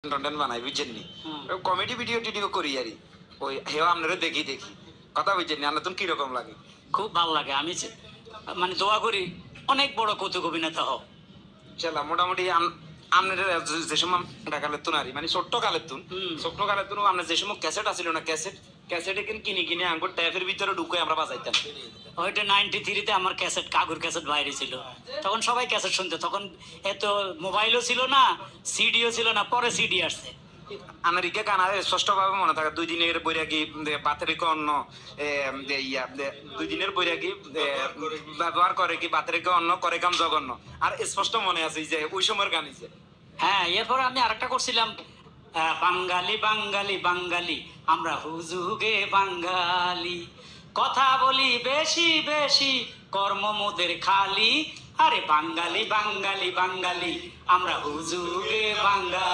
Content বানাই বুঝছেন নি, কমেডি ভিডিও টিডিও করি আরই ওই হেও আপনারা দেখি দেখি কথা বুঝছেন নি, আপনার তুমি কিরকম লাগে? খুব ভালো লাগে। আমি মানে দোয়া করি অনেক বড় কৌতুক অভিনেতা হও। ইনশাল্লাহ মোটামুটি আপনার যে সময় কালের তুন আরি মানে ছোট্ট কালের তুন ছোট্ট কালের তুন আপনার যে সময় ক্যাসেট আসিল না, ক্যাসেটে কিনে কিনে আঙ্গুর ট্যাপের ভিতরে ঢুকে আমরা বাজাইতাম। ওইটা 93-তে আমার ক্যাসেট, কাগজ ক্যাসেট বাইরে ছিল, তখন সবাই ক্যাসেট শুনতো। তখন এত মোবাইলও ছিল না, সিডিও ছিল না, পরে সিডি আসছে। আমেরিকা কানাডা স্পষ্ট ভাবে মনে থাকে 2 দিনের বৈরাগী বাতেরিক অন্ন ইয়া 2 দিনের বৈরাগী ব্যবহার করে কি বাতেরিক অন্ন করে কাম জঘন্য। আর স্পষ্ট মনে আছে যে ওই সময়ের গান যে হ্যাঁ, এরপর আমি আরেকটা করছিলাম, বাঙালি বাঙালি বাঙালি আমরা হুজুগে বাঙালি, কথা বলি বেশি বেশি কর্ম মোদের খালি, আরে বাঙালি বাঙালি বাঙালি আমরা হুজুগে বাঙালি।